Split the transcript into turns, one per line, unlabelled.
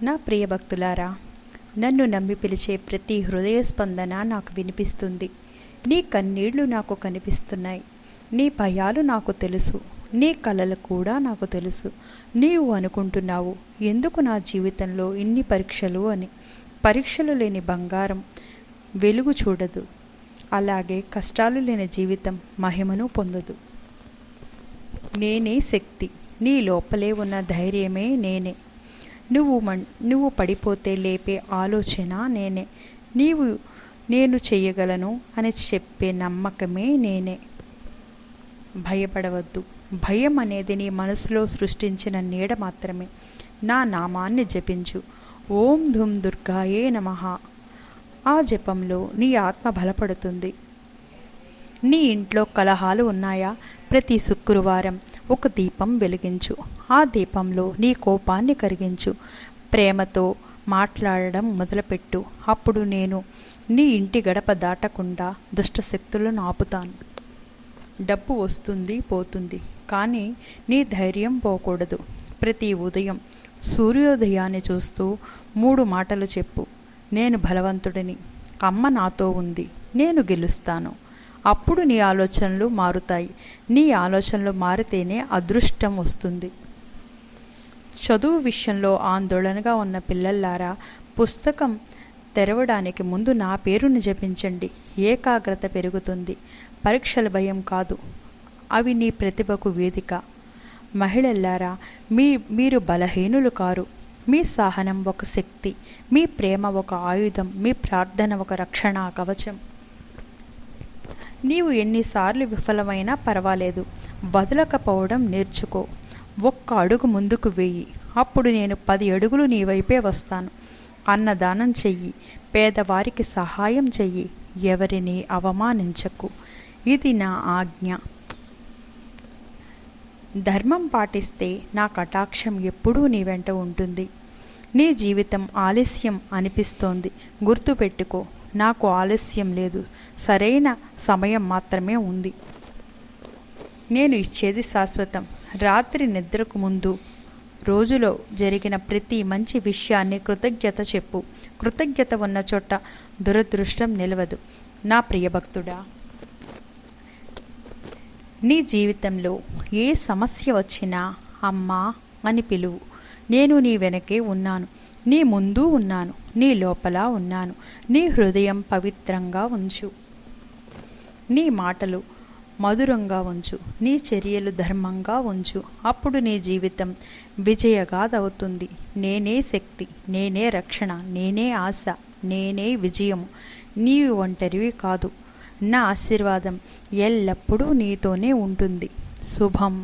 నా ప్రియ భక్తులారా, నన్ను నమ్మి పిలిచే ప్రతి హృదయ స్పందన నాకు వినిపిస్తుంది. నీ కన్నీళ్లు నాకు కనిపిస్తున్నాయి. నీ భయాలు నాకు తెలుసు. నీ కలలు కూడా నాకు తెలుసు. నీవు అనుకుంటున్నావు, ఎందుకు నా జీవితంలో ఇన్ని పరీక్షలు అని. పరీక్షలు లేని బంగారం వెలుగు చూడదు. అలాగే కష్టాలు లేని జీవితం మహిమను పొందదు. నేనే శక్తి. నీ లోపలే ఉన్న ధైర్యమే నేనే. నువ్వు పడిపోతే లేపే ఆలోచన నేనే. నేను చేయగలను అని చెప్పే నమ్మకమే నేనే. భయపడవద్దు. భయం అనేది నీ మనసులో సృష్టించిన నీడ మాత్రమే. నా నామాన్ని జపించు. ఓం ధూమ్ దుర్గాయే నమః. ఆ జపంలో నీ ఆత్మ బలపడుతుంది. నీ ఇంట్లో కలహాలు ఉన్నాయా? ప్రతి శుక్రవారం ఒక దీపం వెలిగించు. ఆ దీపంలో నీ కోపాన్ని కరిగించు. ప్రేమతో మాట్లాడడం మొదలుపెట్టు. అప్పుడు నేను నీ ఇంటి గడప దాటకుండా దుష్టశక్తులను ఆపుతాను. డబ్బు వస్తుంది పోతుంది, కానీ నీ ధైర్యం పోకూడదు. ప్రతి ఉదయం సూర్యోదయాన్ని చూస్తూ 3 మాటలు చెప్పు. నేను బలవంతుడిని. అమ్మ నాతో ఉంది. నేను గెలుస్తాను. అప్పుడు నీ ఆలోచనలు మారుతాయి. నీ ఆలోచనలు మారితేనే అదృష్టం వస్తుంది. చదువు విషయంలో ఆందోళనగా ఉన్న పిల్లల్లారా, పుస్తకం తెరవడానికి ముందు నా పేరును జపించండి. ఏకాగ్రత పెరుగుతుంది. పరీక్షల భయం కాదు, అవి నీ ప్రతిభకు వేదిక. మహిళల్లారా, మీరు బలహీనులు కారు. మీ సహనం ఒక శక్తి. మీ ప్రేమ ఒక ఆయుధం. మీ ప్రార్థన ఒక రక్షణ కవచం. నీవు ఎన్నిసార్లు విఫలమైనా పర్వాలేదు. వదలకపోవడం నేర్చుకో. 1 అడుగు ముందుకు వేయి. అప్పుడు నేను 10 అడుగులు నీ వైపే వస్తాను. అన్నదానం చెయ్యి. పేదవారికి సహాయం చెయ్యి. ఎవరిని అవమానించకు. ఇది నా ఆజ్ఞ. ధర్మం పాటిస్తే నా కటాక్షం ఎప్పుడూ నీ వెంట ఉంటుంది. నీ జీవితం ఆలస్యం అనిపిస్తోంది. గుర్తుపెట్టుకో, నాకు ఆలస్యం లేదు. సరైన సమయం మాత్రమే ఉంది. నేను ఇచ్చేది శాశ్వతం. రాత్రి నిద్రకు ముందు రోజులో జరిగిన ప్రతి మంచి విషయాన్ని కృతజ్ఞత చెప్పు. కృతజ్ఞత ఉన్న చోట దురదృష్టం నిలవదు. నా ప్రియభక్తుడా, నీ జీవితంలో ఏ సమస్య వచ్చినా అమ్మా అని పిలువు. నేను నీ వెనకే ఉన్నాను. నీ ముందు ఉన్నాను. నీ లోపల ఉన్నాను. నీ హృదయం పవిత్రంగా ఉంచు. నీ మాటలు మధురంగా ఉంచు. నీ చర్యలు ధర్మంగా ఉంచు. అప్పుడు నీ జీవితం విజయగాథవుతుంది. నేనే శక్తి. నేనే రక్షణ. నేనే ఆశ. నేనే విజయము. నీవు ఒంటరివి కాదు. నా ఆశీర్వాదం ఎల్లప్పుడూ నీతోనే ఉంటుంది. శుభం.